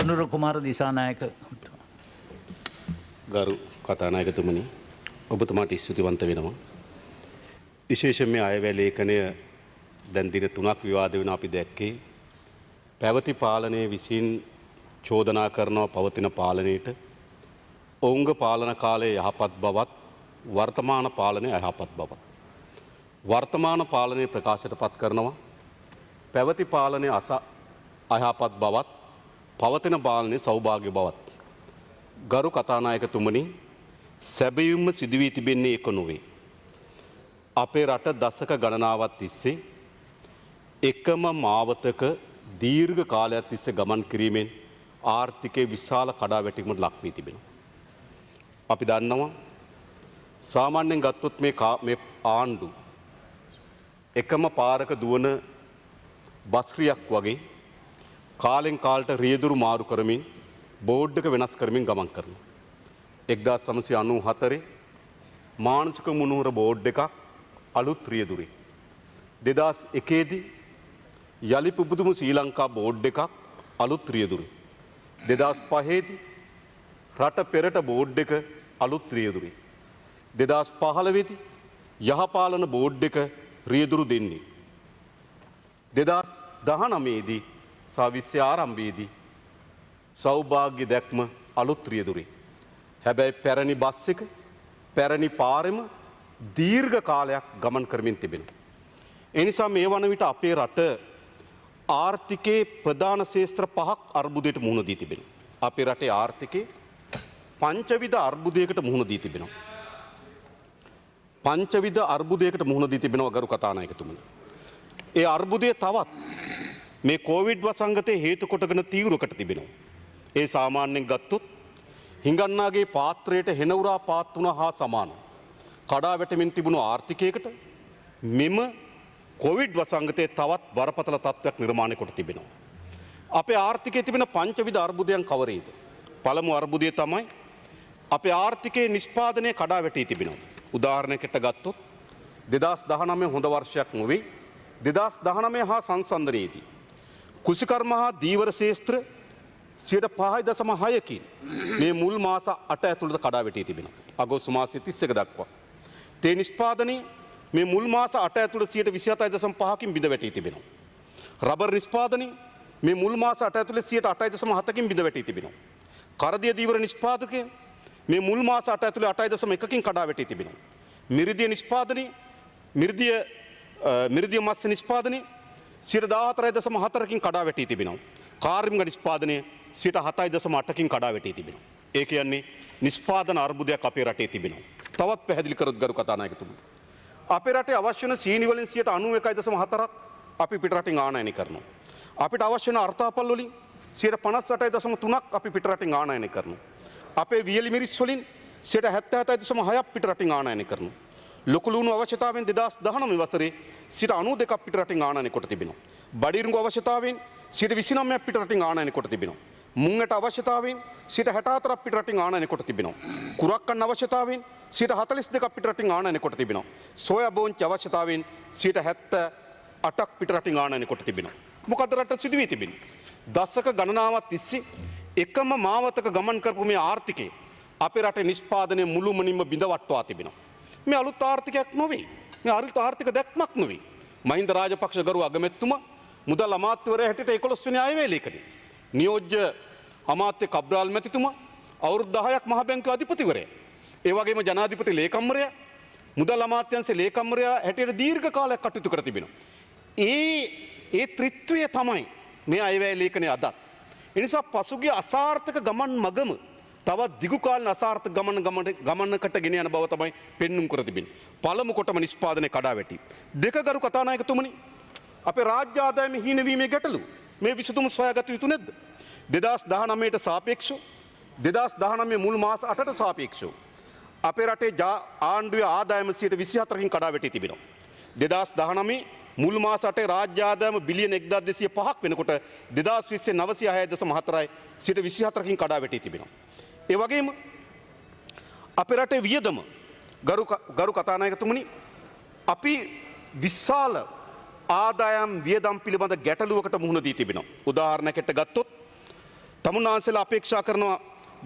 අනුර කුමාර දිසානායක ගරු කතානායකතුමනි ඔබතුමාට ස්තුතිවන්ත වෙනවා. විශේෂයෙන් මේ අයවැය ලේඛනය දැන් දින 3ක් විවාද වෙන අපි දැක්කේ පැවති පාලනයේ විසින් චෝදනා කරනවා පවතින පාලනයට ඔවුන්ගේ පාලන කාලයේ යහපත් බවත් වර්තමාන පාලනයේ අයහපත් බවත් වර්තමාන පාලනයේ ප්‍රකාශයට පත් කරනවා පැවති පාලනයේ අයහපත් බවත් පවතින පාලනයේ සෞභාග්‍ය බවත් ගරු කතානායකතුමනි සැබවින්ම සිදුවී තිබෙන්නේ එක නොවේ. අපේ රට දශක ගණනාවක් තිස්සේ එකම මාවතක දීර්ඝ කාලයක් තිස්සේ ගමන් කිරීමෙන් ආර්ථිකයේ විශාල කඩාවැටීමකට ලක් වී තිබෙනවා. අපි දන්නවා සාමාන්‍යයෙන් ගත්තොත් මේ ආණ්ඩු එකම පාරක දුවන බස්රියක් වගේ කාලෙන් කාලට රියදුරු මාරු කරමින් බෝඩ් එක වෙනස් කරමින් ගමන් කරනවා. 1994 මානසික මුනුවර බෝඩ් එකක් අලුත් රියදුරේ. 2001 දී යලි පුබුදුම ශ්‍රී ලංකා බෝඩ් එකක් අලුත් රියදුරේ. 2005 දී රට පෙරට බෝඩ් එක අලුත් රියදුරේ. 2015 දී යහපාලන බෝඩ් එක රියදුරු දෙන්නේ. 2019 දී සවිස්්‍ය ආරම්භයේදී සෞභාග්‍ය දැක්ම අලුත් රියදුරේ. හැබැයි පැරණි බස් එක පැරණි පාරෙම දීර්ඝ කාලයක් ගමන් කරමින් තිබෙනවා. ඒ නිසා මේ වන විට අපේ රට ආර්ථිකයේ ප්‍රධාන ශේෂ්ත්‍ර 5ක් අර්බුදයට මුහුණ දී තිබෙනවා. අපේ රටේ ආර්ථිකයේ පංචවිධ අර්බුදයකට මුහුණ දී තිබෙනවා. පංචවිධ අර්බුදයකට මුහුණ දී තිබෙනවා ගරු කතානායකතුමනි. ඒ අර්බුදය තවත් මේ කොවිඩ් වසංගතය හේතු කොටගෙන තීව්‍රකට තිබෙනවා. ඒ සාමාන්‍යයෙන් ගත්තොත් හිඟන්නාගේ පාත්‍රයට හෙනවුරා පාත් වුණා හා සමාන කඩා වැටෙමින් තිබුණු ආර්ථිකයකට මෙම කොවිඩ් වසංගතයේ තවත් බරපතල තත්ත්වයක් නිර්මාණය කොට තිබෙනවා. අපේ ආර්ථිකයේ තිබෙන පංචවිධ අර්බුදයන් කවරේද? පළමු අර්බුදය තමයි අපේ ආර්ථිකයේ නිෂ්පාදනය කඩා වැටී තිබෙනවා. උදාහරණයකට ගත්තොත් 2019 හොඳ වර්ෂයක් නොවේ. 2019 හා සංසන්දනයේදී කුසිකර්ම හා දීවර ශේෂ්ත්‍ර 5.6කින් මේ මුල් මාස 8 ඇතුළත කඩා වැටී තිබෙනවා. අගෝස්තු මාසයේ 31 දක්වා. තේ නිෂ්පාදනයේ මේ මුල් මාස 8 ඇතුළත 27.5කින් බිඳ වැටී තිබෙනවා. රබර් නිෂ්පාදනයේ මේ මුල් මාස 8 ඇතුළත 8.7කින් බිඳ වැටී තිබෙනවා. කරදිය දීවර නිෂ්පාදකය මේ මුල් මාස 8 ඇතුළේ 8.1කින් කඩා වැටී තිබෙනවා. මිරිදිය නිෂ්පාදනයේ මිරිදිය මත්ස්‍ය නිෂ්පාදනයේ 14.4කින් කඩා වැටී තිබෙනවා. කාර්මික නිෂ්පාදනයේ 7.8කින් කඩා වැටී තිබෙනවා. ඒ කියන්නේ නිෂ්පාදන අර්බුදයක් අපේ රටේ තිබෙනවා. තවත් පැහැදිලි කරොත් ගරු කතානායකතුමනි. අපේ රටේ අවශ්‍ය වෙන සීනි වලින් 91.4ක් අපි පිටරටින් ආනයනය කරනවා. අපිට අවශ්‍ය වෙන අර්ථාපල් වලින් 58.3ක් අපි පිටරටින් ආනයනය කරනවා. අපේ වියලි මිරිස් වලින් 77.6ක් පිටරටින් ආනයනය කරනවා. ලොකු ලුණු අවශ්‍යතාවෙන් 2019 වසරේ 92ක් පිටරටින් ආනයනය කොට තිබෙනවා. බඩිරුඟු අවශ්‍යතාවෙන් 29ක් පිටරටින් ආනයනය කොට තිබෙනවා. මුංගට අවශ්‍යතාවෙන් 64ක් පිටරටින් ආනයනය කොට තිබෙනවා. කුරක්කන් අවශ්‍යතාවෙන් 42ක් පිටරටින් ආනයනය කොට තිබෙනවා. සෝයා බෝංචි අවශ්‍යතාවෙන් 78ක් පිටරටින් ආනයනය කොට තිබෙනවා. මොකද රට සිදුවී තිබෙන්නේ? දශක ගණනාවක් තිස්සේ එකම මාවතක ගමන් කරපු මේ ආර්ථිකය අපේ රටේ නිෂ්පාදනය මුළුමනින්ම බිඳවට්ටවා තිබෙනවා. මේ අලුත් ආර්ථිකයක් නොවේ. මේ අලුත් ආර්ථික දැක්මක් නොවේ. මහින්ද රාජපක්ෂ ගරු අගමැතිතුමා මුදල් අමාත්‍යවරයා හැටියට 11 වෙනි අයවැය ලේඛනයේ නියෝජ්‍ය අමාත්‍ය කබ්‍රාල් මැතිතුමා අවුරුදු 10ක් මහ බැංකුවේ අධිපතිවරයා ඒ වගේම ජනාධිපති ලේකම්වරයා මුදල් අමාත්‍යාංශයේ ලේකම්වරයා හැටියට දීර්ඝ කාලයක් කටයුතු කර තිබෙනවා. ඒ ත්‍රිත්වය තමයි මේ අයවැය ලේඛනයේ අදත්. ඒ නිසා පසුගිය අසාර්ථක ගමන් මගම තවත් දිගු කාලන අසාර්ථක ගමනකට ගෙන යන බව තමයි පෙන්눔 කර තිබෙන්නේ. පළමු කොටම නිෂ්පාදනය කඩා වැටි. දෙක ගරු කතානායකතුමනි අපේ රාජ්‍ය ආදායම හීනවීමේ ගැටලුව මේ විසඳුම සොයාගත යුතු නැද්ද? 2019ට සාපේක්ෂව 2019 මුල් මාස 8ට සාපේක්ෂව අපේ රටේ ආණ්ඩුවේ ආදායම 24කින් කඩා වැටී තිබෙනවා. 2019 මුල් මාස 8 රාජ්‍ය ආදායම බිලියන 1205ක් වෙනකොට 2020 906.4යි 24කින් කඩා වැටී තිබෙනවා. ඒ වගේම අපේ රටේ වියදම ගරු කතානායකතුමනි අපි විශාල ආදායම් වියදම් පිළිබඳ ගැටලුවකට මුහුණ දී තිබෙනවා. උදාහරණයකට ගත්තොත් තමුන්නාන්සේලා අපේක්ෂා කරනවා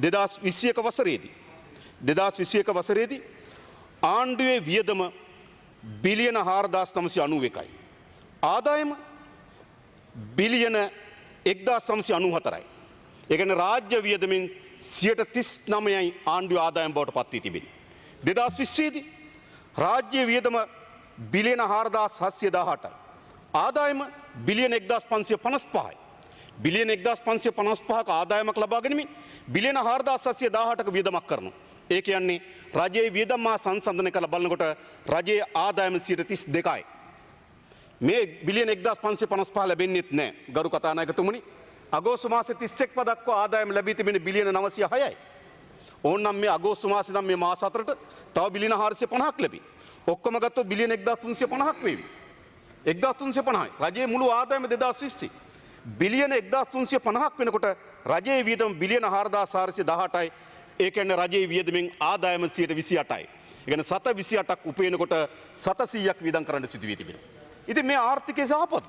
2021 වසරේදී 2021 වසරේදී ආණ්ඩුවේ වියදම බිලියන 4991යි. ආදායම බිලියන 1994යි. ඒ කියන්නේ රාජ්‍ය වියදමින් 39%යි ආණ්ඩුවේ ආදායම බවට පත් වී තිබෙන්නේ. 2020 දී රාජ්‍ය වියදම බිලියන 4718යි. ආදායම බිලියන 1555යි. බිලියන 1555ක ආදායමක් ලබා ගැනීම බිලියන 4718ක වියදමක් කරනවා. ඒ කියන්නේ රජයේ වියදම් මා සංසන්දනය කරලා බලනකොට රජයේ ආදායම 32%යි. මේ බිලියන 1555 ලැබෙන්නේත් නැහැ. ගරු කතානායකතුමනි, අගෝස්තු මාසේ 31 දක්වා ආදායම ලැබී තිබෙන බිලියන 906යි. ඕනනම් මේ අගෝස්තු මාසේ නම් මේ මාස හතරට තව බිලියන 450ක් ලැබි. ඔක්කොම ගත්තොත් බිලියන 1350ක් වේවි. 1350යි. රජයේ මුළු ආදායම 2020 බිලියන 1350ක් වෙනකොට රජයේ වියදම බිලියන 4418යි. ඒ කියන්නේ රජයේ වියදමෙන් ආදායම 28%යි. ඒ කියන්නේ 728ක් උපයනකොට 700ක් වියදම් කරන්න සිදු වී තිබෙනවා. ඉතින් මේ ආර්ථිකයේ සහපත්.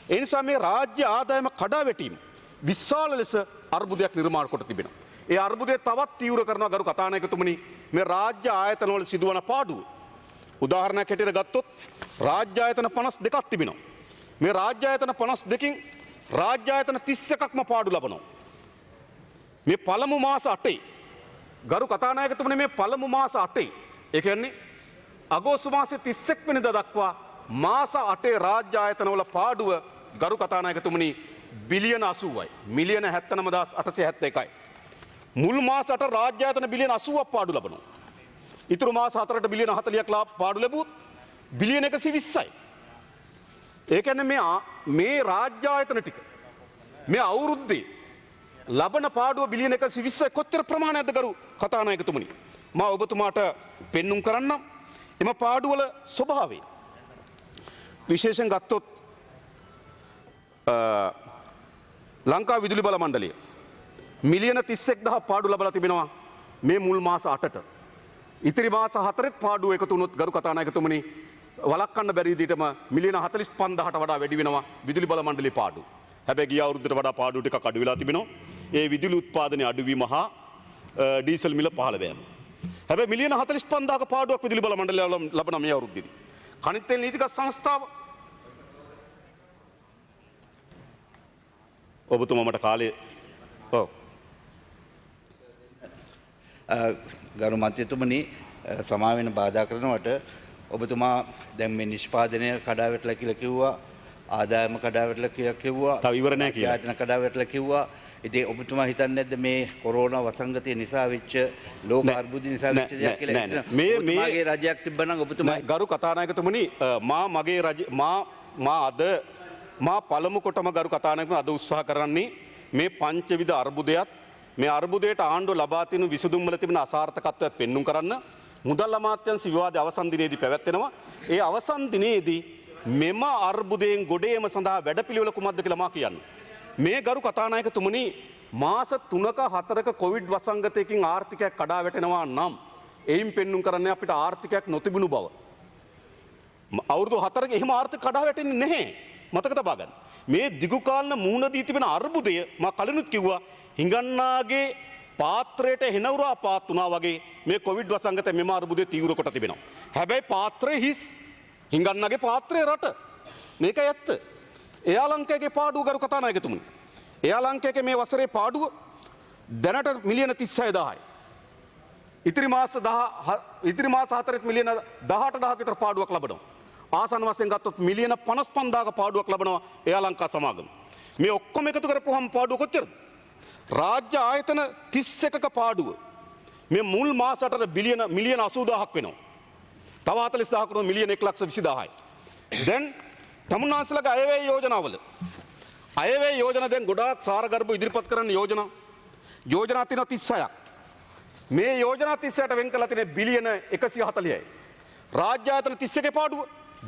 ඒ නිසා මේ රාජ්‍ය ආදායම කඩාවැටීම විශාල ලෙස අර්බුදයක් නිර්මාණය කොට තිබෙනවා. ඒ අර්බුදය තවත් තීව්‍ර කරනවා ගරු කතානායකතුමනි මේ රාජ්‍ය ආයතනවල සිදුවන පාඩුව. උදාහරණයක් හැටියට ගත්තොත් රාජ්‍ය ආයතන 52ක් තිබෙනවා. මේ රාජ්‍ය ආයතන 52කින් රාජ්‍ය ආයතන 31ක්ම පාඩු ලබනවා. මේ පළමු මාස 8යි ගරු කතානායකතුමනි මේ පළමු මාස 8යි ඒ කියන්නේ අගෝස්තු මාසේ 31 වෙනිදා දක්වා මාස 8 රාජ්‍ය ආයතනවල පාඩුව ගරු කතානායකතුමනි බිලියන 80යි. මිලියන 79871යි. මුල් මාස 8 රාජ්‍ය ආයතන බිලියන 80ක් පාඩු ලබනවා. ඉතුරු මාස 4ට බිලියන 40ක් පාඩු ලැබුවොත් බිලියන 120යි. ඒ කියන්නේ මේ රාජ්‍ය ආයතන ටික මේ අවුරුද්දේ ලබන පාඩුව බිලියන 120යි කොච්චර ප්‍රමාණයක්ද ගරු කතානායකතුමනි? මම ඔබතුමාට පෙන්눔 කරන්නම් එම පාඩුවල ස්වභාවය. විශේෂයෙන් ගත්තොත් ලංකා විදුලි බල මණ්ඩලය මිලියන 31000 පාඩු ලබලා තිබෙනවා මේ මුල් මාස 8ට. ඉතිරි මාස 4ත් පාඩුව එකතු වුණොත් ගරු කතානායකතුමනි වළක්වන්න බැරි විදිහටම මිලියන 45000ට වඩා වැඩි වෙනවා විදුලි බල මණ්ඩලයේ පාඩුව. හැබැයි ගිය අවුරුද්දට වඩා පාඩු ටිකක් අඩු වෙලා තිබෙනවා. ඒ විදුලි උත්පාදනය අඩුවීම හා ඩීසල් මිල පහළ වෑම. හැබැයි මිලියන 45000ක පාඩුවක් විදුලි බල මණ්ඩලය ලබන මේ අවුරුද්දේදී. කනිත් තෙල් නීතිගත සංස්ථාව ඔබතුමා මට කාලේ ගරු මන්ත්‍රීතුමනි සමා වෙන බාධා කරනවට ඔබතුමා දැන් මේ නිෂ්පාදනය කඩාවැටලා කියලා කිව්වා ආදායම කඩාවැටලා කියලා කිව්වා තව ඉවර නැහැ කියලා ආයතන කඩාවැටලා කිව්වා. ඉතින් ඔබතුමා හිතන්නේ නැද්ද මේ කොරෝනා වසංගතය නිසා වෙච්ච ලෝක අර්බුද නිසා වෙච්ච දෙයක් කියලා? මේගේ රජයක් තිබ්බනම් ඔබතුමා ගරු කතානායකතුමනි මගේ රජ මා පළමු කොටම ගරු කතානායකතුමනි අද උත්සාහ කරන්නේ මේ පංචවිධ අර්බුදයත් මේ අර්බුදයට ආණ්ඩුව ලබා තියෙන විසඳුම් වල තිබෙන අසාර්ථකත්වයක් පෙන්눔 කරන්න මුදල් අමාත්‍යාංශ විවාදයේ අවසන් දිනේදී පැවැත්වෙනවා. ඒ අවසන් දිනේදී මෙම අර්බුදයෙන් ගොඩේම සඳහා වැඩපිළිවෙල කුමක්ද කියලා මා කියන්නේ. මේ ගරු කතානායකතුමනි මාස 3ක 4ක කොවිඩ් වසංගතයකින් ආර්ථිකයක් කඩා වැටෙනවා නම් එයින් පෙන්눔 කරන්නේ අපිට ආර්ථිකයක් නොතිබුණු බව. අවුරුදු 4ක එහෙම ආර්ථික කඩා වැටෙන්නේ නැහැ. මතක තබා ගන්න. මේ දිගු කාලන මූණ දී තිබෙන අර්බුදය මා කලිනුත් කිව්වා හිඟන්නාගේ පාත්‍රයට හෙනවුරා පාත් වුණා වගේ මේ කොවිඩ් වසංගතය මෙම අර්බුදය තීව්‍ර කොට තිබෙනවා. හැබැයි පාත්‍රය හිස්. හිඟන්නාගේ පාත්‍රය රට. මේක ඇත්ත. එයා ලංකාවේ පාඩුව ගරු කතානායකතුමනි. එයා ලංකාවේ මේ වසරේ පාඩුව දැනට මිලියන 36000යි. ඉතිරි මාස 4ත් මිලියන 18000ක විතර පාඩුවක් ලබනවා. ආසන්න වශයෙන් ගත්තොත් මිලියන 55000ක පාඩුවක් ලබනවා එයා ලංකා සමාගම. මේ ඔක්කොම එකතු කරපුවහම පාඩුව කොච්චරද? රාජ්‍ය ආයතන 31ක පාඩුව මේ මුල් මාස 8ට මිලියන 80000ක් වෙනවා. තව 40000ක මිලියන 1,20,000යි. දැන් තමුන්නාන්සලගේ අයවැය යෝජනාවල අයවැය යෝජනා දැන් ගොඩාක් සාරගර්භ ඉදිරිපත් කරන්න යෝජනා තියෙනවා 36ක්. මේ යෝජනා 36ට වෙන් කරලා තියෙන බිලියන 140යි. රාජ්‍ය ආයතන 31ක පාඩුව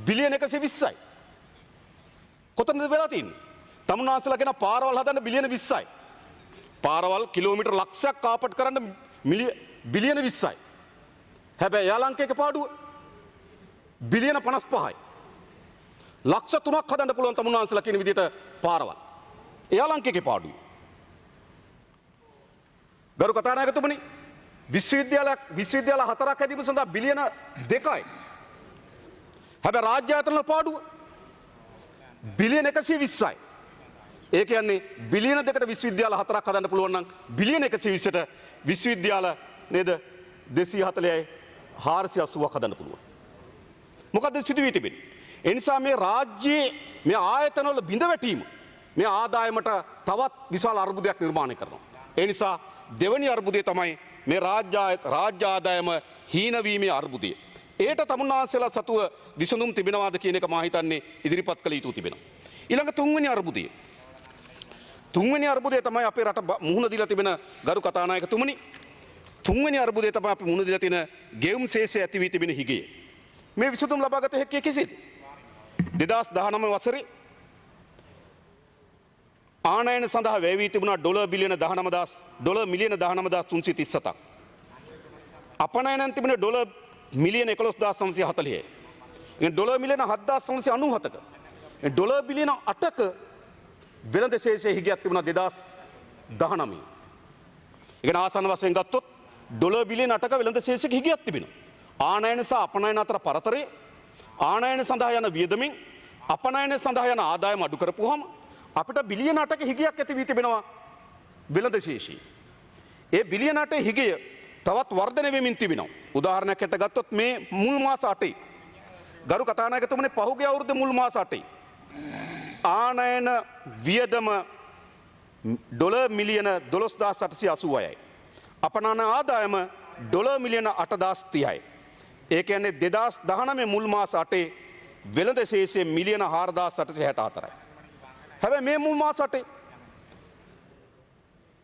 බිලියන 120යි. කොතනද වෙලා තියෙන්නේ? තමුන්නාන්සලා කියන පාරවල් හදන්න බිලියන 20යි. පාරවල් කිලෝමීටර් ලක්ෂයක් කාපට් කරන්න බිලියන 20යි. හැබැයි යාලංකේක පාඩුව බිලියන 55යි. ලක්ෂ 3ක් හදන්න පුළුවන් තමුන්නාන්සලා කියන විදිහට පාරවල්. යාලංකේක පාඩුව. ගරු කතානායකතුමනි විශ්වවිද්‍යාල 4ක් හැදීම සඳහා බිලියන 2යි. හැබැයි රාජ්‍ය ආයතන පාඩුව බිලියන 120යි. ඒ කියන්නේ බිලියන 2කට විශ්වවිද්‍යාල 4ක් හදන්න පුළුවන් නම් බිලියන 120ට විශ්වවිද්‍යාල නේද 240යි 480ක් හදන්න පුළුවන්. මොකද සිදු වී තිබෙන්නේ? ඒ නිසා මේ රාජ්‍යයේ මේ ආයතනවල බිඳ වැටීම මේ ආදායමට තවත් විශාල අර්බුදයක් නිර්මාණය කරනවා. ඒ නිසා දෙවැනි අර්බුදය තමයි මේ රාජ්‍ය ආදායම හීනවීමේ අර්බුදය. ඒට තමුන්නාන්සේලා සතුව විසඳුම් තිබෙනවාද කියන එක මා හිතන්නේ ඉදිරිපත් කළ යුතු තිබෙනවා. ඊළඟ තුන්වෙනි අර්බුදය. තුන්වෙනි අර්බුදය තමයි අපේ රට මුහුණ දීලා තිබෙන ගරු කතානායකතුමනි. තුන්වෙනි අර්බුදය තමයි අපි මුහුණ දීලා තියෙන ගෙවුම් ශේෂය ඇති වී තිබෙන හිගය. මේ විසඳුම් ලබා ගත හැක්කේ කෙසේද? 2019 වසරේ ආනයන සඳහා වැය වී තිබුණා ඩොලර් මිලියන 19337ක්. අපනයනන් තිබුණේ ඩොලර් මිලියන 11940යි. ඉතින් ඩොලර් මිලියන 7997ක. ඩොලර් බිලියන 8ක වෙළඳ ශේෂයේ හිගයක් තිබුණා 2019. ඉතින් ආසන්න වශයෙන් ගත්තොත් ඩොලර් බිලියන 8ක වෙළඳ ශේෂයක හිගයක් තිබෙනවා. ආනයන සහ අපනයන අතර පරතරය ආනයන සඳහා යන වියදමින් අපනයන සඳහා යන ආදායම අඩු කරපුවාම අපිට බිලියන 8ක හිගයක් ඇති වී තිබෙනවා වෙළඳ ශේෂී. ඒ බිලියන 8 හිගය තවත් වර්ධනය වෙමින් තිබෙනවා. උදාහරණයක් හැට ගත්තොත් මේ මුල් මාස 8යි. ගරු කතානායකතුමනි පහුගිය අවුරුද්දේ මුල් මාස 8යි. ආනයන වියදම ඩොලර් මිලියන 12880යි. අපනයන ආදායම ඩොලර් මිලියන 8030යි. ඒ කියන්නේ 2019 මුල් මාස 8 වෙළඳ ශේෂය මිලියන 4864යි. හැබැයි මේ මුල් මාස 8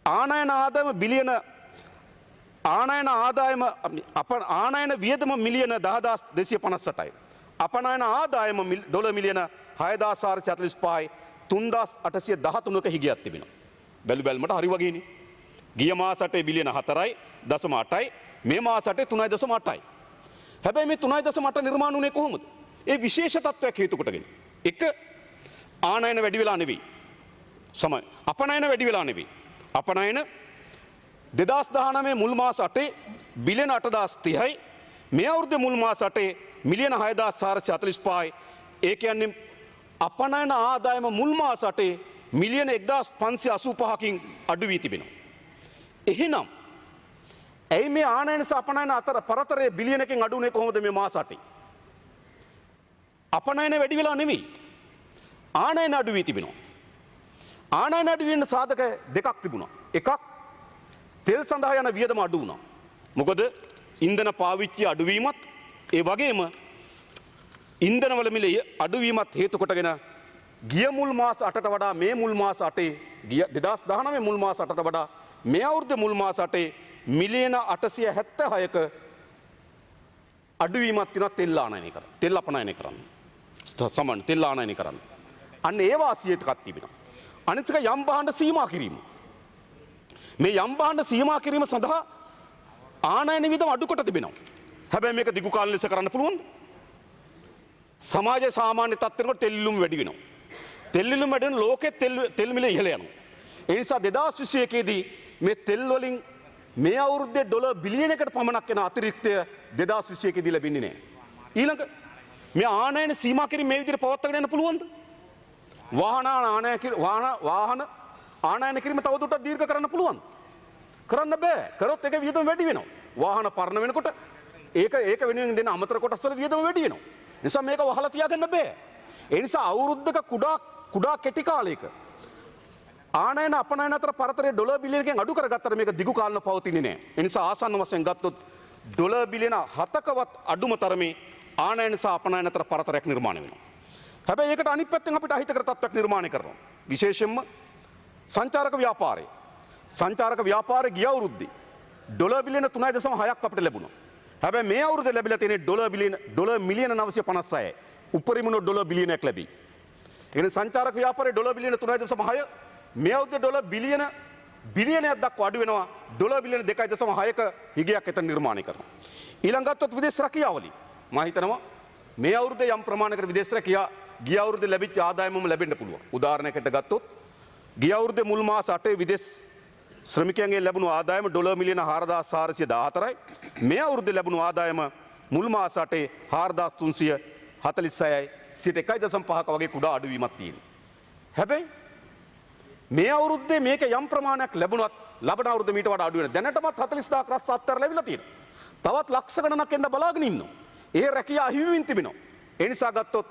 ආනයන ආදායම බිලියන ආනයන වියදම මිලියන 10258යි. අපනයන ආදායම ඩොලර් මිලියන 6445යි 3813ක හිගයක් තිබෙනවා. බැලුමට හරි වගේනේ. ගිය මාස 8 බිලියන 4.8යි මේ මාස 8 3.8යි. හැබැයි මේ 3.8 නිර්මාණය වුණේ කොහොමද? ඒ විශේෂ තත්ත්වයක් හේතු කොටගෙන. එක ආනයන වැඩි වෙලා නෙවෙයි. අපනයන වැඩි වෙලා නෙවෙයි. අපනයන 2019 මුල් මාස 8 බිලියන 8030යි මේ අවුරුද්දේ මුල් මාස 8 මිලියන 6445යි. ඒ කියන්නේ අපනයන ආදායම මුල් මාස 8 මිලියන 1585කින් අඩු වී තිබෙනවා. එහෙනම් ඇයි මේ ආනයන සහ අපනයන අතර පරතරය බිලියන එකකින් අඩු වුණේ කොහොමද මේ මාස 8? අපනයන වැඩි වෙලා නෙවෙයි. ආනයන අඩු වී තිබෙනවා. ආනයන අඩු වෙන සාධක දෙකක් තිබුණා. එකක් තෙල් සඳහා යන වියදම අඩු වුණා. මොකද ඉන්ධන පාවිච්චි අඩුවීමත් ඒ වගේම ඉන්ධන වල මිල අඩුවීමත් හේතු කොටගෙන ගිය මුල් මාස 8ට වඩා මේ මුල් මාස 8 2019 මුල් මාස 8ට වඩා මේ අවුරුද්දේ මුල් මාස 8 මිලියන 876ක අඩුවීමක් තියෙනවා තෙල් ආනයනය කරන්න. තෙල් අපනයනය කරන්න. සමාන තෙල් ආනයනය කරන්න. අන්න ඒ වාසිය එකක් තිබෙනවා. අනිත් එක යම් භාණ්ඩ සීමා කිරීම. මේ යම් භාණ්ඩ සීමා කිරීම සඳහා ආනයන වියදම අඩු කොට තිබෙනවා. හැබැයි මේක දිගු කාල ලෙස කරන්න පුළුවන්ද? සමාජයේ සාමාන්‍ය තත්ත්වයකට තෙල් ඉල්ලුම වැඩි වෙනවා. තෙල් ඉල්ලුම වැඩි වෙන ලෝකෙත් තෙල් මිල ඉහළ යනවා. ඒ නිසා 2021 දී මේ තෙල් වලින් මේ අවුරුද්දේ ඩොලර් බිලියනයකට පමණක් යන අතිරික්තය 2021 දී ලැබෙන්නේ නැහැ. ඊළඟ මේ ආනයන සීමා කිරීම මේ විදිහට පවත්වාගෙන යන්න පුළුවන්ද? වාහන ආනයන කිරීම තවදුරටත් දීර්ඝ කරන්න පුළුවන්. කරන්න බෑ. කරොත් ඒක වියදම වැඩි වෙනවා. වාහන පරණ වෙනකොට ඒක වෙනුවෙන් දෙන අමතර කොටස් වල වියදම වැඩි වෙනවා. නිසා මේක වහලා තියාගන්න බෑ. ඒ නිසා අවුරුද්දක කුඩා කෙටි කාලයක ආනයන අපනයන අතර පරතරය ඩොලර් බිලියනකින් අඩු කරගත්තට මේක දිගු කාලන පවතින්නේ නැහැ. ඒ නිසා ආසන්න වශයෙන් ගත්තොත් ඩොලර් බිලියන 7කවත් අඩුම තරමේ ආනයන සහ අපනයන අතර පරතරයක් නිර්මාණය වෙනවා. හැබැයි ඒකට අනිත් පැත්තෙන් අපිට අහිතකර තත්ත්වයක් නිර්මාණය කරනවා. විශේෂයෙන්ම සංචාරක ව්‍යාපාරය. සංචාරක ව්‍යාපාරය ගිය අවුරුද්දේ ඩොලර් බිලියන 3.6ක් අපිට ලැබුණා. හැබැයි මේ අවුරුද්දේ ලැබිලා තියෙන්නේ ඩොලර් මිලියන 956යි. උපරිම ඩොලර් බිලියනයක් ලැබී. ඒ සංචාරක ව්‍යාපාරයේ ඩොලර් බිලියන 3.6 මේ අවුරුද්දේ ඩොලර් බිලියනයක් දක්වා අඩු වෙනවා. ඩොලර් බිලියන 2.6ක හිගයක් එතන නිර්මාණය කරනවා. ඊළඟ ගත්තොත් විදේශ රැකියාවලින් මම හිතනවා මේ අවුරුද්දේ යම් ප්‍රමාණයකට විදේශ රැකියාව ගිය අවුරුද්දේ ලැබිච්ච ආදායමම ලැබෙන්න පුළුවන්. උදාහරණයකට ගත්තොත් ගිය අවුරුද්දේ මුල් මාස 8 විදේශ ශ්‍රමිකයන්ගේ ලැබුණු ආදායම ඩොලර් මිලියන 4414යි. මේ අවුරුද්දේ ලැබුණු ආදායම මුල් මාස 8 4346යි. සිට 1.5ක වගේ කුඩා අඩුවීමක් තියෙනවා. හැබැයි මේ අවුරුද්දේ මේක යම් ප්‍රමාණයක් ලැබුණත් ලබන අවුරුද්ද මීට වඩා අඩු වෙනවා. දැනටමත් 40000ක් රස්ස අත්තර ලැබිලා තියෙනවා. තවත් ලක්ෂ ගණනක් එන්න බලාගෙන ඉන්නවා. ඒ රැකියාව අහිමිවෙමින් තිබෙනවා. ඒ නිසා ගත්තොත්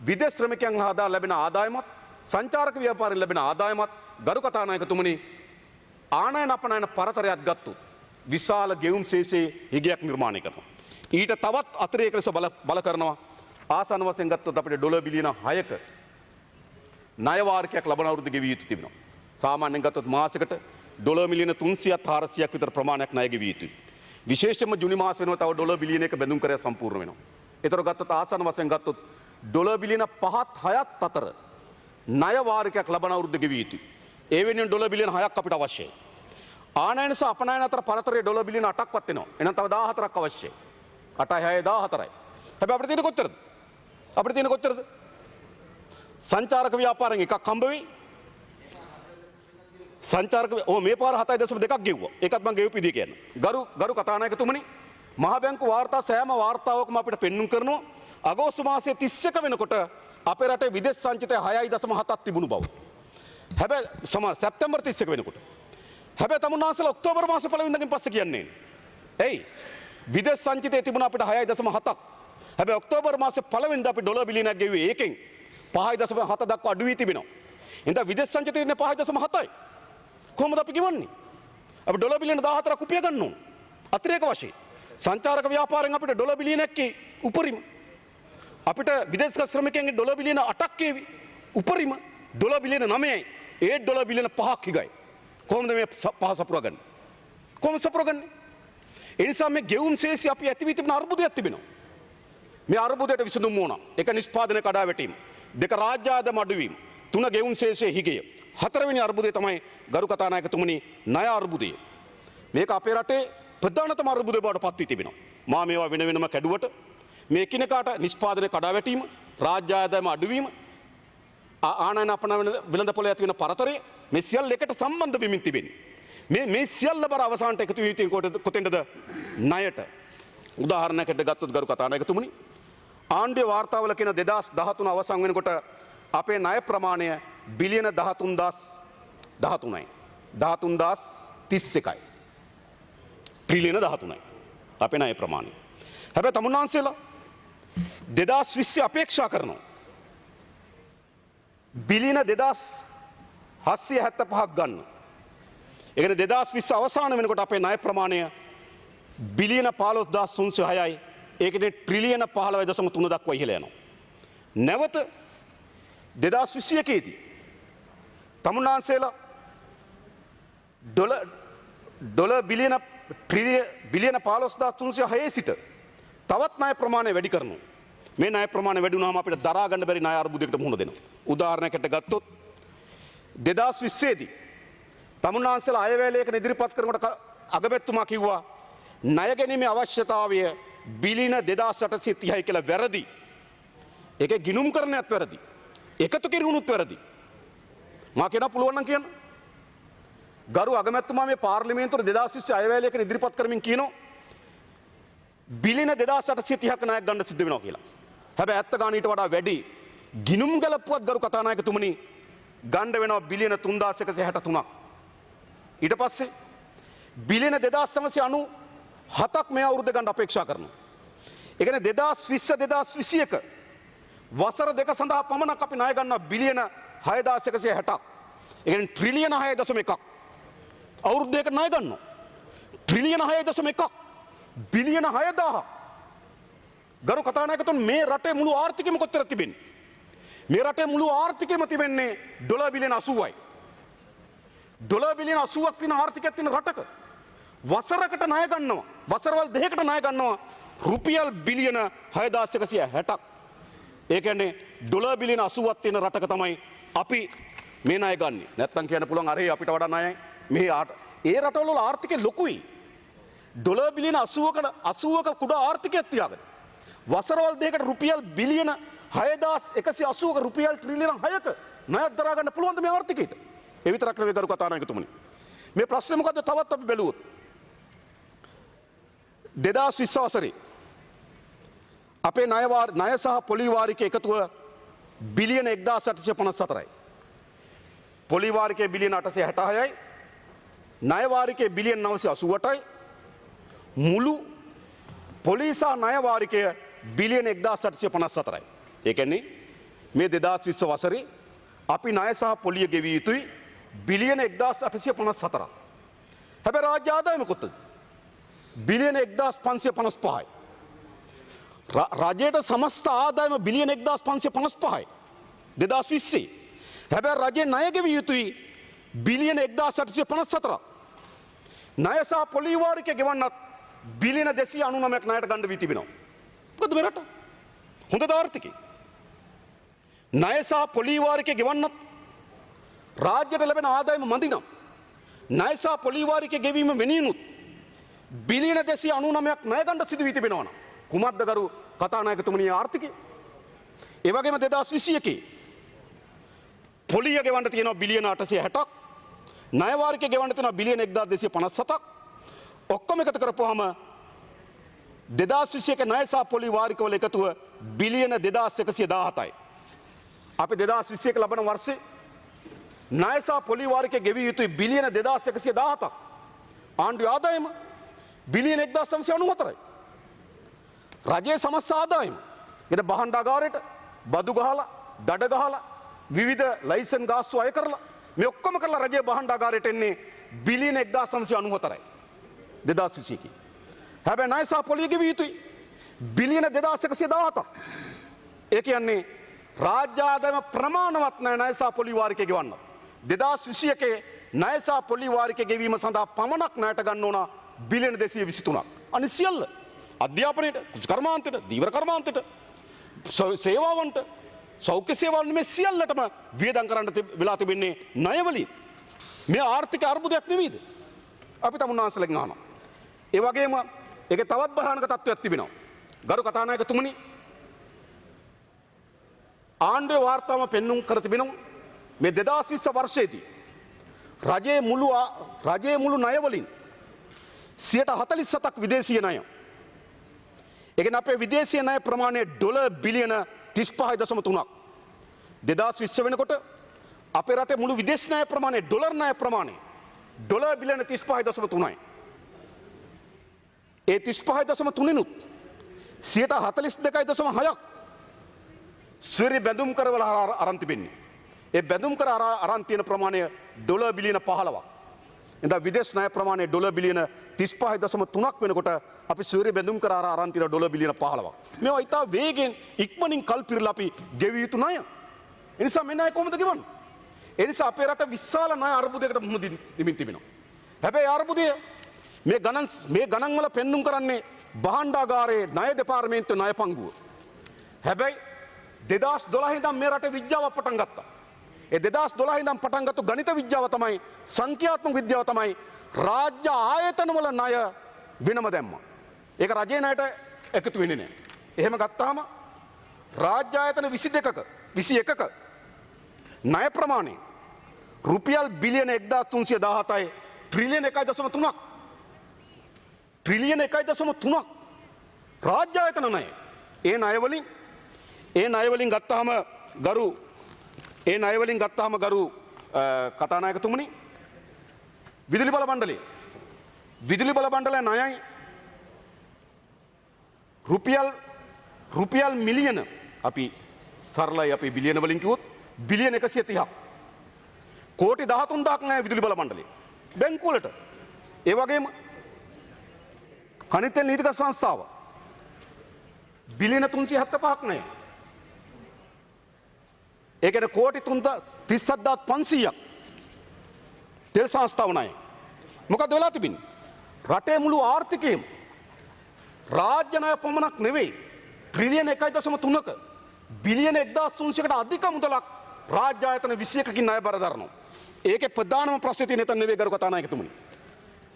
විදේශ ශ්‍රමිකයන් හදා ලැබෙන ආදායමත් සංචාරක ව්‍යාපාරයෙන් ලැබෙන ආදායමත් ගරු කතානායකතුමනි ආනයන අපනයන පරතරයක් ගත්තොත් විශාල ගෙවුම් ශේෂයේ හිගයක් නිර්මාණය කරනවා. ඊට තවත් අතිරේක ලෙස බල කරනවා. ආසන්න වශයෙන් ගත්තොත් අපිට ඩොලර් බිලියන 6ක ණය වාරිකයක් ලබන අවුරුද්ද ගෙවිය යුතු තිබෙනවා. සාමාන්‍යයෙන් ගත්තොත් මාසෙකට ඩොලර් මිලියන 300ක් 400ක් විතර ප්‍රමාණයක් ණය ගෙවිය යුතුයි. විශේෂයෙන්ම ජුනි මාස වෙනවා තව ඩොලර් බිලියන 1 බැඳුම් කරය සම්පූර්ණ වෙනවා. ඒතර ගත්තොත් ආසන්න වශයෙන් ගත්තොත් ඩොලර් බිලියන 5ත් 6ත් අතර ණය වාරිකයක් ලබන අවුරුද්ද ගෙවිය යුතුයි. ඒ වෙනුවෙන් ඩොලර් බිලියන 6ක් අපිට අවශ්‍යයි. ආනයන සහ අපනයන අතර පරතරය ඩොලර් බිලියන 8ක්වත් වෙනවා. එහෙනම් තව 14ක් අවශ්‍යයි. 8යි 6යි 14යි. හැබැයි අපිට තියෙන කොච්චරද? අපිට තියෙන කොච්චරද? සංචාරක ව්‍යාපාරයෙන් එකක් හම්බ වෙයි. සංචාරක මේ පාර 7.2ක් ගෙව්වා. ඒකත් මම ගෙවපු විදිය කියන්න. ගරු කතානායකතුමනි මහා බැංකු වාර්තා සෑම වාර්තාවකම අපිට පෙන්눔 කරනවා අගෝස්තු මාසයේ 31 වෙනකොට අපේ රටේ විදේශ සංචිතය 6.7ක් තිබුණු බව. හැබැයි සැප්තැම්බර් 31 වෙනකොට. හැබැයි තමුන්නාසලා ඔක්තෝබර් මාස පළවෙනිදාකින් පස්සේ කියන්නේ. එයි විදේශ සංචිතය තිබුණ අපිට 6.7ක්. හැබැයි ඔක්තෝබර් මාසේ පළවෙනිදා අපි ඩොලර් බිලියනක් ගෙවුවේ ඒකෙන් 5.7 දක්වා අඩු වී තිබෙනවා. එහෙනම් විදේශ සංචිතය ඉන්නේ 5.7යි. කොහොමද අපි ගෙවන්නේ? අපි ඩොලර් බිලියන 14ක් උපය ගන්න ඕන. අතිරේක වශයෙන් සංචාරක ව්‍යාපාරයෙන් අපිට ඩොලර් බිලියනක් උපරිම අපිට විදේශ ශ්‍රමිකයන්ගේ ඩොලර් බිලියන 8ක් ඒවි උපරිම ඩොලර් බිලියන 9යි ඒ ඩොලර් බිලියන 5ක් හිගයි. කොහොමද මේ පහ සපුරගන්නේ? කොහොමද සපුරගන්නේ? ඒ නිසා මේ ගෙවුම් ශේෂය අපි ඇති වී තිබෙන අර්බුදයක් තිබෙනවා. මේ අර්බුදයට විසඳුම් ඕන. එක නිෂ්පාදන කඩා වැටීම, දෙක රාජ්‍ය ආදායම අඩුවීම, තුන ගෙවුම් ශේෂයේ හිගය. හතරවෙනි අර්බුදය තමයි ගරු කතානායකතුමනි ණය අර්බුදය. මේක අපේ රටේ ප්‍රධානතම අර්බුදය බවට පත් වී තිබෙනවා. මා මේවා වෙන වෙනම කැඩුවට මේ එකිනෙකාට නිෂ්පාදන කඩා වැටීම, රාජ්‍ය ආදායම අඩුවීම, ආනයන අපනයන වෙළඳපොළ ඇති වෙන පරතරය මේ සියල්ල එකට සම්බන්ධ වෙමින් තිබෙන්නේ. මේ සියල්ල බර අවසානට එකතු වී තියෙන කොතෙන්ද? ණයට. උදාහරණයකට ගත්තොත් ගරු කතානායකතුමනි ආණ්ඩුවේ වාර්තාවල කියන 2013 අවසන් වෙනකොට අපේ ණය ප්‍රමාණය බිලියන 13013යි. 13031යි. ට්‍රිලියන 13යි. අපේ ණය ප්‍රමාණය. හැබැයි තමුන්නාන්සේලා 2020 අපේක්ෂා කරනවා. බිලියන 2775ක් ගන්න. ඒ කියන්නේ 2020 අවසාන වෙනකොට අපේ ණය ප්‍රමාණය බිලියන 15306යි. ඒකනේ ට්‍රිලියන 15.3 දක්වා ඉහළ යනවා. නැවත 2021 දී තමුන්නාන්සේලා ඩොලර් බිලියන 15306 සිට තවත් ණය ප්‍රමාණය වැඩි කරනවා. මේ ණය ප්‍රමාණය වැඩි වුණාම අපිට දරා ගන්න බැරි ණය අර්බුදයකට මුහුණ දෙනවා. උදාහරණයකට ගත්තොත් 2020 දී තමුන්නාන්සේලා අයවැයලයක ඉදිරිපත් කරනකොට අගමැතිතුමා කිව්වා ණය ගැනීමේ අවශ්‍යතාවය බිලියන 2830යි කියලා වැරදි. ඒකේ ගිණුම් කරන්නත් වැරදි. එකතු කිරුණුත් වැරදි. මා කියන පුළුවන් නම් කියන්න. ගරු අගමැතිතුමා මේ පාර්ලිමේන්තුවේ 2020 අයවැයලයක ඉදිරිපත් කරමින් කියනවා බිලියන 2830ක් ණයක් ගන්න සිද්ධ වෙනවා කියලා. හැබැයි ඇත්ත ගාන ඊට වඩා වැඩි. ගිණුම් ගලපුවත් ගරු කතානායකතුමනි ගන්න වෙනවා බිලියන 3163ක්. ඊට පස්සේ බිලියන 2997ක් මේ අවුරුද්ද ගන්න අපේක්ෂා කරනවා. ඒ කියන්නේ 2020 2021 වසර දෙක සඳහා පමණක් අපි ණය ගන්නවා බිලියන 6160ක්. ඒ කියන්නේ ට්‍රිලියන 6.1ක්. අවුරුද්දයකට ණය ගන්නවා. ට්‍රිලියන 6.1ක්. බිලියන 6000ක්. ගරු කතානායකතුන් මේ රටේ මුළු ආර්ථිකයම කොච්චර තිබෙන්නේ? මේ රටේ මුළු ආර්ථිකයම තිබෙන්නේ ඩොලර් බිලියන 80යි. ඩොලර් බිලියන 80ක් තියෙන ආර්ථිකයක් තියෙන රටක වසරකට ණය ගන්නවා. වසරවල් දෙකකට ණය ගන්නවා රුපියල් බිලියන 6160ක්. ඒ කියන්නේ ඩොලර් බිලියන 80ක් තියෙන රටක තමයි අපි මේ ණය ගන්නෙ. නැත්තම් කියන්න පුළුවන් අර අපිට වඩා ණයයි. මේ ඒ රටවල ආර්ථිකය ලොකුයි. ඩොලර් බිලියන 80ක කුඩා ආර්ථිකයක් තියාගෙන වසරවල් දෙකකට රුපියල් බිලියන 6180ක රුපියල් ට්‍රිලියන 6ක ණයක් දරා ගන්න පුළුවන්ද මේ ආර්ථිකයට? ඒ විතරක් නෙවෙයි ගරු කතානායකතුමනි. මේ ප්‍රශ්නේ මොකද්ද තවත් අපි බැලුවොත් 2020 වසරේ අපේ ණය සහ පොලි වාරික එකතුව බිලියන 1854යි. පොලි වාරිකයේ බිලියන 866යි. ණය වාරිකයේ බිලියන 988යි. මුළු පොලි සහ ණය වාරිකය බිලියන 1854යි. ඒ කියන්නේ මේ 2020 වසරේ අපි ණය සහ පොලිය ගෙවිය යුතුයි බිලියන 1854ක්. හැබැයි රාජ්‍ය ආදායම කොතද? බිලියන 1555යි. රජයට සමස්ත ආදායම බිලියන 1555යි 2020. හැබැයි රජයේ ණය ගෙවිය යුතුයි බිලියන 1854ක්. ණය සහ පොලි වාරිකය ගෙවන්නත් බිලියන 299ක් ණයට ගන්න වී තිබෙනවා. මොකද මේ රට? හොඳ ආර්ථිකය. ණය සහ පොලි වාරිකය ගෙවන්නත් රාජ්‍යයට ලැබෙන ආදායම මදි නම් ණය සහ පොලි වාරිකය ගෙවීම වෙනුවෙනුත් බිලියන 299ක් ණය ගන්න සිදු වී තිබෙනවා නම් කුමක්ද ගරු කතානායකතුමනි ආර්ථිකය? ඒ වගේම 2021 පොලිය ගෙවන්න තියෙනවා බිලියන 860ක්, ණය වාරිකය ගෙවන්න තියෙනවා බිලියන 1257ක්. ඔක්කොම එකතු කරපුවාම 2021 ණය සහ පොලි වාරිකවල එකතුව බිලියන 2117යි. අපි 2021 ලබන වර්ෂේ ණය සහ පොලි වාරිකය ගෙවිය යුතුයි බිලියන 2117ක්. ආණ්ඩුවේ ආදායම බිලියන 1994යි. රජයේ සමස්ත ආදායම එද බහණ්ඩාගාරයට බදු ගහලා දඩ ගහලා විවිධ ලයිසන් ගාස්තු අය කරලා මේ ඔක්කොම කරලා රජයේ බහණ්ඩාගාරයට එන්නේ බිලියන 1994යි 2021. හැබැයි ණය සහ පොලිය ගෙවිය යුතුයි බිලියන 2117ක්. ඒ කියන්නේ රාජ්‍ය ආදායම ප්‍රමාණවත් නැහැ ණය සහ පොලි වාරිකය ගෙවන්න. 2021 ණය සහ පොලි වාරිකය ගෙවීම සඳහා පමණක් ණයට ගන්න ඕන බිලියන 223ක්. අනිත් සියල්ල අධ්‍යාපනයට, කර්මාන්තයට, දීවර කර්මාන්තයට, සේවාවන්ට, සෞඛ්‍ය සේවාවන්ට මේ සියල්ලටම වියදම් කරන්න වෙලා තිබෙන්නේ ණය වලින්. මේ ආර්ථික අර්බුදයක් නෙවෙයිද? අපි තමුන්නාන්සලගෙන් අහනවා. ඒ වගේම ඒකේ තවත් භයානක තත්ත්වයක් තිබෙනවා. ගරු කතානායකතුමනි ආණ්ඩුවේ වාර්තාවම පෙන්눔 කර තිබෙනවා මේ 2020 වර්ෂයේදී රජයේ මුළු ණය වලින් 47ක් විදේශීය ණය. ඒ කියන්නේ අපේ විදේශීය ණය ප්‍රමාණය ඩොලර් බිලියන 35.3ක්. 2020 වෙනකොට අපේ රටේ මුළු විදේශ ණය ප්‍රමාණය ඩොලර් ණය ප්‍රමාණය ඩොලර් බිලියන 35.3යි. ඒ 35.3නුත් 42.6ක් සූර්ය බැඳුම් කරවල අරන් තිබෙන්නේ. ඒ බැඳුම් කර අරන් තියෙන ප්‍රමාණය ඩොලර් බිලියන 15ක්. එඳා විදේශ ණය ප්‍රමාණය ඩොලර් බිලියන 35.3ක් වෙනකොට අපි සූර්ය බැඳුම් කර අරන් තියෙන ඩොලර් බිලියන 15ක්. මේවා ඉතා වේගෙන් ඉක්මනින් කල් පිරලා අපි ගෙවිය යුතු ණය. ඒ නිසා මේ ණය කොහොමද ගෙවන්නේ? ඒ නිසා අපේ රට විශාල ණය අර්බුදයකට මුහුණ දෙමින් තිබෙනවා. හැබැයි අර්බුදය මේ ගණන් වල පෙන්눔 කරන්නේ බහණ්ඩාගාරයේ ණය දෙපාර්තමේන්තුවේ ණය පංගුව. හැබැයි 2012 ඉඳන් මේ රටේ විද්‍යාව පටන් ගත්තා. ඒ 2012 ඉඳන් පටන් ගත්තු ගණිත විද්‍යාව තමයි සංඛ්‍යාත්මක විද්‍යාව තමයි රාජ්‍ය ආයතන වල ණය වෙනම දැම්මා. ඒක රජයේ ණයට එකතු වෙන්නේ නැහැ. එහෙම ගත්තාම රාජ්‍ය ආයතන 21ක ණය ප්‍රමාණය රුපියල් බිලියන 1317යි ට්‍රිලියන 1.3ක්. ට්‍රිලියන 1.3ක් රාජ්‍ය ආයතන ණය. ඒ ණය වලින් ගත්තාම ගරු කතානායකතුමනි විදුලි බල මණ්ඩලය ණයයි රුපියල් මිලියන අපි සරලයි අපි බිලියන වලින් කිව්වොත් බිලියන 130ක් කෝටි 13000ක් ණය විදුලි බල මණ්ඩලය බැංකුවලට. ඒ වගේම කනිතෙල් නීතිගත සංස්ථාව බිලියන 375ක් ණය. ඒ කියන්නේ කෝටි 37500ක් තෙල් සංස්ථාව ණය. මොකද වෙලා තිබෙන්නේ? රටේ මුළු ආර්ථිකයම රාජ්‍ය ණය පමණක් නෙවෙයි ට්‍රිලියන 1.3ක බිලියන 1300කට අධික මුදලක් රාජ්‍ය ආයතන 21කින් ණය බර දරනවා. ඒකේ ප්‍රධානම ප්‍රශ්නේ තියෙන එතන නෙවෙයි ගරු කතානායකතුමනි.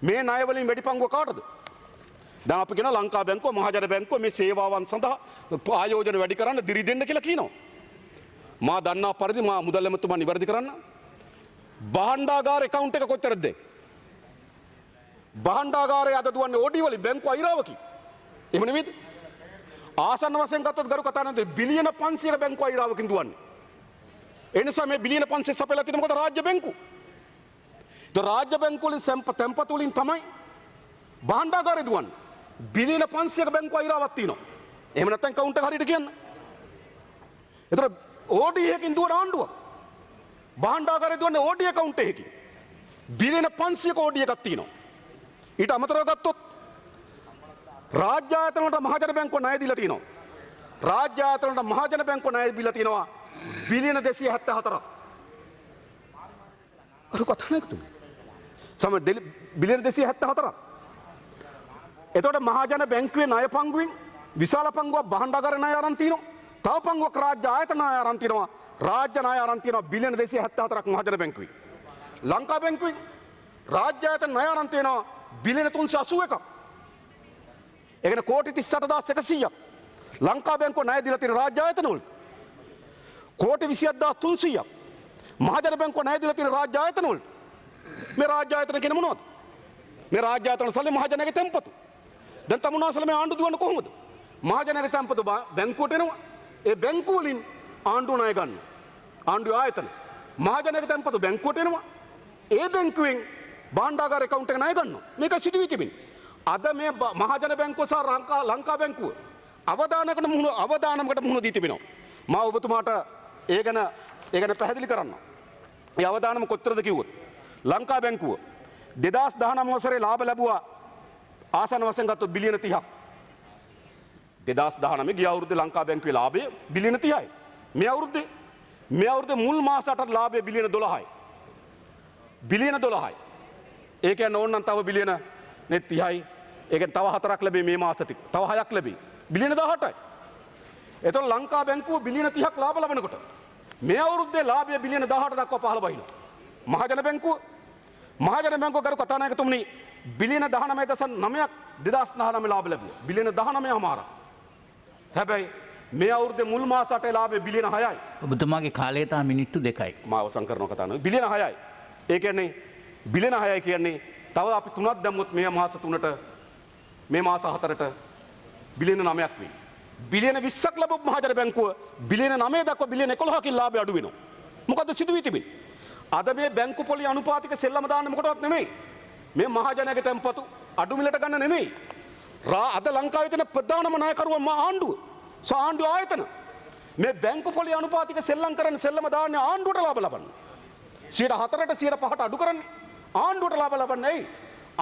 මේ ණය වලින් වැඩි පංගුව කාටද? දැන් අපි කියන ලංකා බැංකුව මහජන බැංකුව මේ සේවාවන් සඳහා ආයෝජන වැඩි කරන්න දිරි දෙන්න කියලා කියනවා. මා දන්නා පරිදි මා මුදල් ඇමතුමා නිවැරදි කරන්න. භාණ්ඩාගාර account එක කොච්චරද? භාණ්ඩාගාරය අද දුවන්නේ ඕඩි වලින් බැංකුව අයිරාවකි. එහෙම නෙවෙයිද? ආසන්න වශයෙන් ගත්තොත් ගරු කතානායකතුමනි බිලියන 500ක බැංකුව අයිරාවකින් දුවන්නේ. ඒ නිසා මේ බිලියන 500 සපයලා තියෙන මොකද රාජ්‍ය බැංකුව. රාජ්‍ය බැංකුව වලින් තැන්පත් වලින් තමයි භාණ්ඩාගාරය දුවන්නේ. බිලියන 500ක බැංකුව අයිරාවක් තියෙනවා. එහෙම නැත්නම් කවුන්ට් එක හරියට කියන්න. ඒතර ඕඩි එකකින් දුවන ආණ්ඩුවක්. භාණ්ඩාගාරය දුවන්නේ ඕඩි account එකකින්. බිලියන 500ක ඕඩි එකක් තියෙනවා. ඊට අමතරව ගත්තොත් රාජ්‍ය ආයතන වලට මහජන බැංකුව ණය දීලා තියෙනවා. රාජ්‍ය ආයතන වලට මහජන බැංකුව ණය දීලා තියෙනවා බිලියන 274ක්. අර කතානායකතුමනි. බිලියන 274ක්. එතකොට මහජන බැංකුවේ ණය පංගුවෙන් විශාල පංගුවක් භාණ්ඩාගාර ණය අරන් තිනවා. තව පංගුවක් රාජ්‍ය ආයතන ණය අරන් තිනවා. රාජ්‍ය ණය අරන් තිනවා බිලියන 274ක් මහජන බැංකුවේ. ලංකා බැංකුවෙන් රාජ්‍ය ආයතන ණය අරන් තිනවා බිලියන 381ක්. ඒ කියන්නේ කෝටි 38100ක්. ලංකා බැංකුව ණය දීලා තියෙන රාජ්‍ය ආයතන වලට. කෝටි 27300ක්. මහජන බැංකුව ණය දීලා තියෙන රාජ්‍ය ආයතන වලට. මේ රාජ්‍ය ආයතන කියන්නේ මොනවද? මේ රාජ්‍ය ආයතන සල්ලි මහජනගේ තැන්පතු. දැන් තමුන්නාසල මේ ආණ්ඩුව දුවන්නේ කොහොමද? මහජනගේ තැන්පතු බැංකුවට එනවා. ඒ බැංකුව වලින් ආණ්ඩුව ණය ගන්න. ආණ්ඩුවේ ආයතන. මහජනගේ තැන්පතු බැංකුවට එනවා. ඒ බැංකුවෙන් භාණ්ඩාගාර account එක ණය ගන්නවා. මේක සිදුවී තිබෙනවා. අද මේ මහජන බැංකුව සහ ලංකා බැංකුව අවදානමකට මුහුණ දී තිබෙනවා. මම ඔබතුමාට ඒ ගැන පැහැදිලි කරන්න. ඒ අවදානම කොතරද කිව්වොත් ලංකා බැංකුව 2019 වසරේ ලාභ ලැබුවා ආසන වශයෙන් ගත්තොත් බිලියන 30ක්. 2019 ගිය අවුරුද්දේ ලංකා බැංකුවේ ලාභය බිලියන 30යි. මේ අවුරුද්දේ මුල් මාස 8ට ලාභය බිලියන 12යි. බිලියන 12යි. ඒ කියන්නේ ඕනනම් තව බිලියන 30යි. ඒ කියන්නේ තව 4ක් ලැබෙයි මේ මාසෙට. තව 6ක් ලැබෙයි. බිලියන 18යි. එතකොට ලංකා බැංකුව බිලියන 30ක් ලාභ ලබනකොට මේ අවුරුද්දේ ලාභය බිලියන 18 දක්වා පහළ වහිනවා. මහජන බැංකුව කරු කතානායකතුමනි බිලියන 19.9ක් 2019 ලාභ ලැබුවා. බිලියන 19මාරක්. හැබැයි මේ අවුරුද්දේ මුල් මාස 8 ලාභය බිලියන 6යි. ඔබතුමාගේ කාලය තා මිනිත්තු 2යි. මම අවසන් කරනවා කතානායක. බිලියන 6යි. ඒ කියන්නේ බිලියන 6යි කියන්නේ තව අපි 3ක් දැම්මොත් මේ මාස 3ට මේ මාස 4ට බිලියන 9ක් වෙයි. බිලියන 20ක් ලැබුව මහජන බැංකුව බිලියන 9 දක්වා බිලියන 11කින් ලාභය අඩු වෙනවා. මොකද්ද සිදුවී තිබෙන්නේ? අද මේ බැංකු පොලි අනුපාතික සෙල්ලම දාන්න මොකටවත් නෙමෙයි. මේ මහජනගේ තැන්පතු අඩු මිලට ගන්න නෙමෙයි. අද ලංකාවේ තියෙන ප්‍රධානම නායකරුවා ආණ්ඩුව. ආණ්ඩුව ආයතන. මේ බැංකු පොලි අනුපාතික සෙල්ලම් කරන සෙල්ලම දාන්නේ ආණ්ඩුවට ලාභ ලබන්න. 4%ට 5%ට අඩු කරන්නේ ආණ්ඩුවට ලාභ ලබන්නේ ඇයි?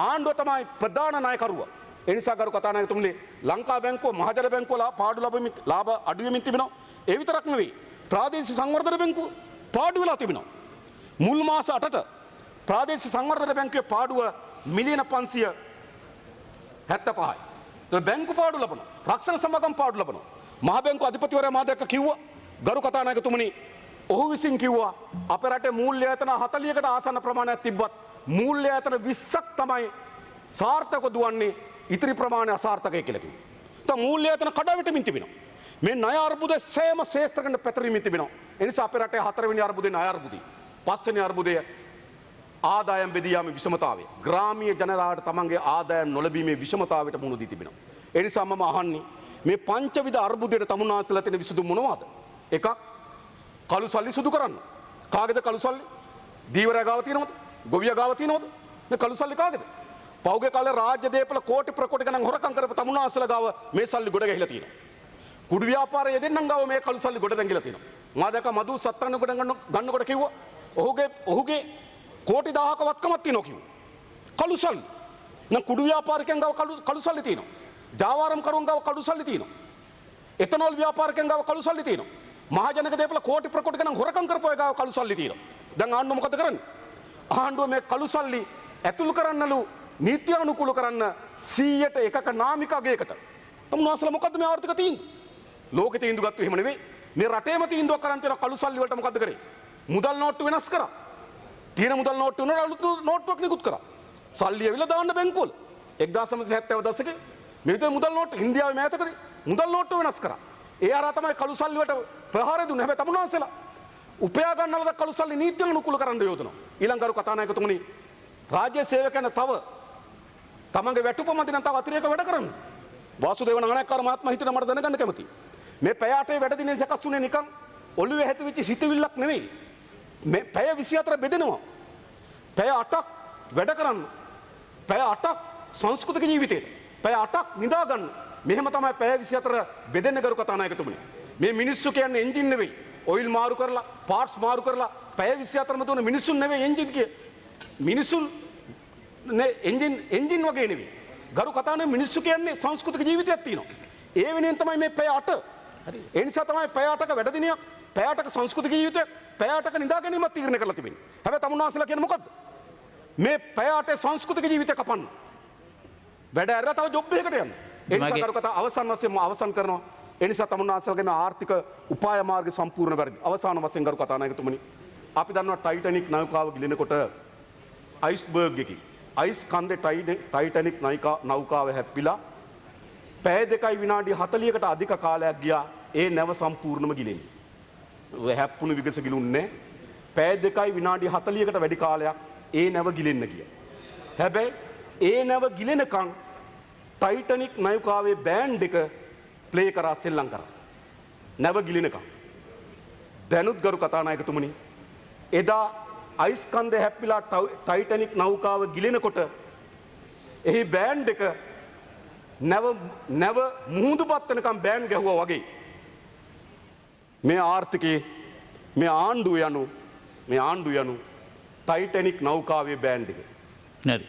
ආණ්ඩුව තමයි ප්‍රධාන නායකරුවා. ඒ නිසා ගරු කතානායකතුමනි ලංකා බැංකුව මහජන බැංකුව පාඩු ලැබෙමින් ලාභ අඩු වෙමින් තිබෙනවා. ඒ විතරක් නෙවෙයි ප්‍රාදේශීය සංවර්ධන බැංකුව පාඩු වෙලා තිබෙනවා. මුල් මාස 8ට ප්‍රාදේශීය සංවර්ධන බැංකුවේ පාඩුව මිලියන 575යි. ඒතර බැංකු පාඩු ලබනවා. රක්ෂණ සමාගම් පාඩු ලබනවා. මහ බැංකුව අධිපතිවරයා මා දැක්ක කිව්වා ගරු කතානායකතුමනි ඔහු විසින් කිව්වා අපේ රටේ මූල්‍ය ආයතන 40කට ආසන්න ප්‍රමාණයක් තිබ්බත් මූල්‍ය ආයතන 20ක් තමයි සාර්ථකව දුවන්නේ. ඉතිරි ප්‍රමාණය අසාර්ථකයි කියලා කිව්වා. તો මූල්‍ය ආයතන කඩාවැටෙමින් තිබෙනවා. මේ ණය අර්බුදය සෑම ශේෂ්ත්‍රයකට පැතිරෙමින් තිබෙනවා. ඒ නිසා අපේ රටේ 4 වෙනි අර්බුදේ ණය අර්බුදය. 5 වෙනි අර්බුදය ආදායම් බෙදී යාමේ විෂමතාවය. ග්‍රාමීය ජනතාවට තමන්ගේ ආදායම් නොලැබීමේ විෂමතාවයට මුහුණ දී තිබෙනවා. ඒ නිසා මම අහන්නේ මේ පංචවිධ අර්බුදයට තමුන්නාන්සලා තියෙන විසඳුම මොනවද? එකක් කළු සල්ලි සුදු කරන්න. කාගේද කළු සල්ලි? දීවරයා ගාව තියෙනවද? ගොවියා ගාව තියෙනවද? මේ කළු සල්ලි කාගේද? පෞගේ කාලේ රාජ්‍ය දේපල කෝටි ප්‍රකෝටි ගණන් හොරකම් කරපු තමුන්නාන්සලා ගාව මේ සල්ලි ගොඩ ගැහිලා තියෙනවා. කුඩු ව්‍යාපාරයේ දෙන්නම් ගාව මේ කළු සල්ලි ගොඩ නැගිලා තියෙනවා. මා දැක මදු සත්‍රන්න ගොඩ ගන්නකොට කිව්වා ඔහුගේ කෝටි 1000ක වත්කමක් තියෙනවා කිව්වා. කළු සල්ලි. නම් කුඩු ව්‍යාපාරිකයන් ගාව කළු සල්ලි තියෙනවා. ජාවාරම් කරුවන් ගාව කළු සල්ලි තියෙනවා. එතනෝල් ව්‍යාපාරිකයන් ගාව කළු සල්ලි තියෙනවා. මහජනක දේපල කෝටි ප්‍රකෝටි ගණන් හොරකම් කරපු අය ගාව කළු සල්ලි තියෙනවා. දැන් ආණ්ඩුව මොකද කරන්නේ? ආණ්ඩුව මේ කළු සල්ලි ඇතුළු කරන්නලු නීති අනුකූල කරන්න 100ට එකක නාමික අගයකට. තමුන්නාන්සලා මොකද්ද මේ ආර්ථික තීන්දුව? ලෝකෙ තීන්දුව ගත්තු එහෙම නෙවෙයි. මේ රටේම තීන්දුවක් කරන් තියෙන කළු සල්ලි වලට මොකද්ද කරේ? මුදල් නෝට්ටු වෙනස් කරා. තියෙන මුදල් නෝට්ටු වල අලුත් නෝට්ටුවක් නිකුත් කරා. සල්ලි ඇවිල්ලා දාන්න බැංකුවල. 1970 දශකේ මේ විතර මුදල් නෝට්ටු ඉන්දියාවේ මෑතකදී මුදල් නෝට්ටු වෙනස් කරා. ඒ හරහා තමයි කළු සල්ලි වලට ප්‍රහාර දුන්නේ. හැබැයි තමුන්නාන්සලා උපයා ගන්නලද කළු සල්ලි නීති අනුකූල කරන්න යොදනවා. ඊළඟ කරු කතානායකතුමනි රාජ්‍ය සේවකයන් තව තමන්ගේ වැටුප මත නම් තව අතිරේක වැඩ කරන්න. වාසුදේව නානායක්කාර මහත්මයා හිටින මට දැනගන්න කැමතියි. මේ පැය 8 වැඩ දිනේ සකස් වුණේ නිකන් ඔළුවේ හැතුවෙච්ච සිතවිල්ලක් නෙවෙයි. මේ පැය 24 බෙදෙනවා. පැය 8ක් වැඩ කරන්න. පැය 8ක් සංස්කෘතික ජීවිතේට. පැය 8ක් නිදා ගන්න. මෙහෙම තමයි පැය 24 බෙදෙන්න කරු කතානායකතුමනි. මේ මිනිස්සු කියන්නේ එන්ජින් නෙවෙයි. ඔයිල් මාරු කරලා, පාර්ට්ස් මාරු කරලා පැය 24ම දුන්න මිනිස්සුන් නෙවෙයි එන්ජින් කිය. මිනිස්සුන් නේ එන්ජින් වගේ නෙවෙයි. ගරු කතානේ මිනිස්සු කියන්නේ සංස්කෘතික ජීවිතයක් තියෙනවා. ඒ වෙනුවෙන් තමයි මේ පැය 8. හරි. ඒ නිසා තමයි පැය 8ක වැඩ දිනයක්, පැය 8ක සංස්කෘතික ජීවිතයක්, පැය 8ක නිදා ගැනීමක් තීරණය කරලා තිබෙන්නේ. හැබැයි තමුන්නාසලා කියන්නේ මොකද්ද? මේ පැය 8 සංස්කෘතික ජීවිතය කපන්න. වැඩ ඇරලා තව ජොබ් එකකට යන්න. ඒ නිසා කරු කතා අවසන් වශයෙන්ම අවසන් කරනවා. ඒ නිසා තමුන්නාසලාගේ මේ ආර්ථික උපාය මාර්ග සම්පූර්ණ වැරදි. අවසාන වශයෙන් කරු කතානායකතුමනි අපි දන්නවා ටයිටැනික් නෞකාව ගිලිනකොට අයිස්බර්ග් එකේ අයිස් කන්දේ ටයිටැනික් නෞකාව හැප්පිලා පැය 2 විනාඩි 40කට අධික කාලයක් ගියා ඒ නැව සම්පූර්ණම ගිලෙන්නේ. හැප්පුණු විගස ගිලුන්නේ පැය 2 විනාඩි 40කට වැඩි කාලයක් ඒ නැව ගිලෙන්න ගියා. හැබැයි ඒ නැව ගිලෙනකන් ටයිටැනික් නෞකාවේ බෑන්ඩ් එක ප්ලේ කරා සෙල්ලම් කරා. නැව ගිලෙනකන්. දැනුත් ගරු කතානායකතුමනි එදා අයිස් කන්දේ හැප්පිලා ටයිටැනික් නෞකාව ගිලෙනකොට එහි බෑන්ඩ් එක නැව මුහුදුපත් වෙනකම් බෑන්ඩ් ගැහුවා වගේ මේ ආර්ථිකයේ මේ ආණ්ඩුව යනු ටයිටැනික් නෞකාවේ බෑන්ඩ් එක. හරි.